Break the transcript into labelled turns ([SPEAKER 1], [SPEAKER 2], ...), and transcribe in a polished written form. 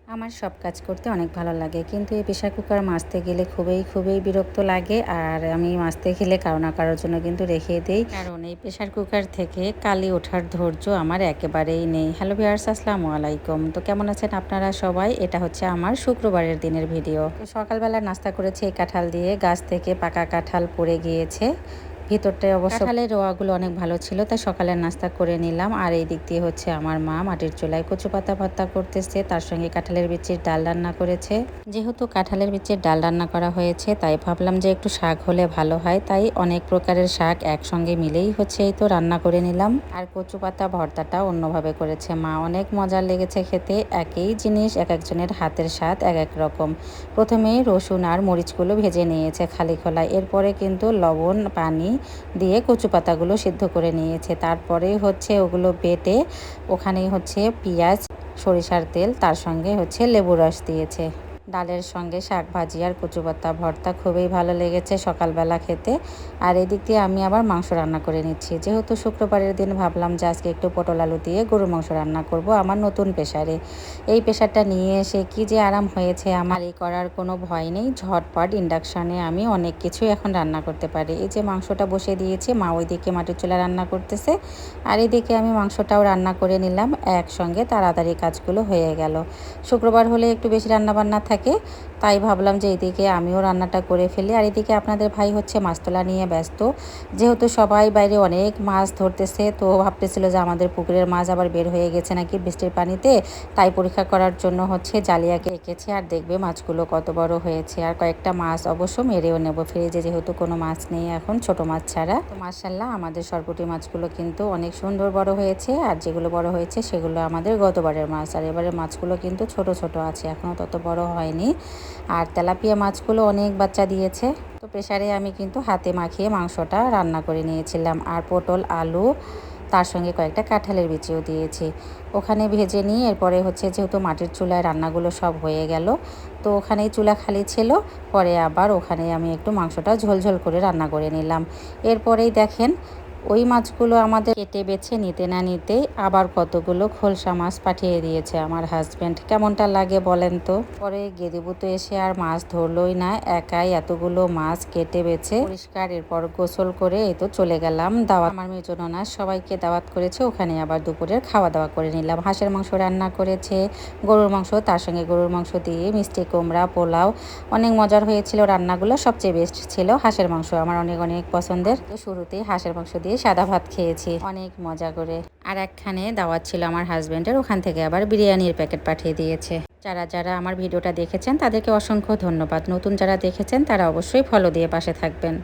[SPEAKER 1] আমার সব কাজ করতে অনেক ভালো লাগে, কিন্তু এই প্রেশার কুকার মাজতে গেলে খুবই বিরক্ত লাগে। আর আমি মাজতে গেলে কারো না কারোর জন্য কিন্তু রেখে দেই, কারণ এই প্রেশার কুকার থেকে কালি ওঠার ধৈর্য আমার একেবারেই নেই। হ্যালো ভিউয়ার্স, আসসালামু আলাইকুম। তো কেমন আছেন আপনারা সবাই? এটা হচ্ছে আমার শুক্রবারের দিনের ভিডিও। তো সকালবেলা নাস্তা করেছি এই কাঁঠাল দিয়ে। গাছ থেকে পাকা কাঁঠাল পড়ে গিয়েছে, ভিতরটায় অবশ্য কাঁঠালের রোয়াগুলো অনেক ভালো ছিল, তাই সকালের নাস্তা করে নিলাম। আর এই দিক দিয়ে হচ্ছে আমার মা মাটির চুলায় কচু পাতা ভর্তা করতেছে, তার সঙ্গে কাঁঠালের বিচির ডাল রান্না করেছে। যেহেতু কাঁঠালের বিচির ডাল রান্না করা হয়েছে, তাই ভাবলাম যে একটু শাক হলে ভালো হয়, তাই অনেক প্রকারের শাক একসঙ্গে মিলেই হচ্ছে এই তো রান্না করে নিলাম। আর কচু পাতা ভর্তাটা অন্যভাবে করেছে মা, অনেক মজার লেগেছে খেতে। একই জিনিস এক একজনের হাতের স্বাদ এক এক রকম। প্রথমেই রসুন আর মরিচগুলো ভেজে নিয়েছে খালি খোলায়, এরপরে কিন্তু লবণ পানি দিয়ে কচু পাতাগুলো সিদ্ধ করে নিয়েছে। তারপরে হচ্ছে ওগুলো বেটে ওখানেই হচ্ছে পেঁয়াজ, সরিষার তেল, তার সঙ্গে হচ্ছে লেবু রস দিয়েছে। ডালের সঙ্গে শাক ভাজি আর কচু পাতা ভর্তা খুবই ভালো লেগেছে সকালবেলা খেতে। আর এদিক দিয়ে আমি আবার মাংস রান্না করে নিচ্ছি। যেহেতু শুক্রবারের দিন ভাবলাম যে আজকে একটু পটল আলু দিয়ে গরুর মাংস রান্না করব আমার নতুন প্রেসারে। এই প্রেসারটা নিয়ে এসে কি যে আরাম হয়েছে আমার, এই করার কোনো ভয় নেই। ঝটপট ইন্ডাকশানে আমি অনেক কিছু এখন রান্না করতে পারি। এই যে মাংসটা বসে দিয়েছি, মা ওইদিকে মাটির চুলা রান্না করতেছে, আর এদিকে আমি মাংসটাও রান্না করে নিলাম। একসঙ্গে তাড়াতাড়ি কাজগুলো হয়ে গেল। শুক্রবার হলে একটু বেশি রান্নাবান্না থাকে, তাই ভাবলাম যে এদিকে আমিও রান্নাটা করে ফেলি। আর এদিকে আপনাদের ভাই হচ্ছে মাছ তোলা নিয়ে ব্যস্ত। যেহেতু সবাই বাইরে অনেক মাছ ধরতেছে, তো ভাবতেছিল যে আমাদের পুকুরের মাছ আবার বের হয়ে গেছে নাকি বৃষ্টির পানিতে, তাই পরীক্ষা করার জন্য হচ্ছে জালিয়াকে এঁকেছে। আর দেখবে মাছগুলো কত বড় হয়েছে। আর কয়েকটা মাছ অবশ্য মেরেও নেব ফ্রিজে, যেহেতু কোনো মাছ নেই এখন ছোট মাছ ছাড়া। তো মাশাআল্লাহ আমাদের সরপুঁটি মাছগুলো কিন্তু অনেক সুন্দর বড় হয়েছে, আর যেগুলো বড় হয়েছে সেগুলো আমাদের গতবারের মাছ। আর এবারের মাছগুলো কিন্তু ছোট ছোট আছে, এখনও তত বড় হয়নি। আর তেলাপিয়া মাছগুলো অনেক বাচ্চা দিয়েছে। তো প্রেসারে আমি কিন্তু হাতে মাখিয়ে মাংসটা রান্না করে নিয়েছিলাম। আর পটল আলু, তার সঙ্গে কয়েকটা কাঁঠালের বিচিও দিয়েছি, ওখানে ভেজে নিয়ে এরপরে হচ্ছে যেহেতু মাটির চুলায় রান্নাগুলো সব হয়ে গেল, তো ওখানেই চুলা খালি ছিল। পরে আবার ওখানে আমি একটু মাংসটা ঝোলঝোল করে রান্না করে নিলাম। এরপরেই দেখেন ওই মাছগুলো আমাদের কেটে বেছে নিতে না নিতেই আবার কতগুলো খোলসা মাছ পাঠিয়ে দিয়েছে আমার হাজব্যান্ড। কেমনটা লাগে বলেন তো? পরে গেদিবু তো এসে আর মাছ ধরলই না, একাই এতগুলো মাছ কেটে বেছে পরিষ্কার, এরপর গোসল করে এই তো চলে গেলাম দাওয়াত। আমার মেয়ের জন্য না, সবাইকে দাওয়াত করেছে, ওখানে আবার দুপুরের খাওয়া দাওয়া করে নিলাম। হাঁসের মাংস রান্না করেছে, গরুর মাংস, তার সঙ্গে গরুর মাংস দিয়ে মিষ্টি কুমড়া, পোলাও, অনেক মজার হয়েছিল রান্নাগুলো। সবচেয়ে বেস্ট ছিল হাঁসের মাংস, আমার অনেক অনেক পছন্দের। তো শুরুতেই হাঁসের মাংস দিয়ে সাদা ভাত খেয়েছি অনেক মজা করে। আর একখানে দাওয়াত ছিল আমার হাজব্যান্ডের, ওখান থেকে আবার বিরিয়ানির প্যাকেট পাঠিয়ে দিয়েছে। যারা যারা আমার ভিডিওটা দেখেছেন তাদেরকে অসংখ্য ধন্যবাদ। নতুন যারা দেখেছেন তারা অবশ্যই ফলো দিয়ে পাশে থাকবেন।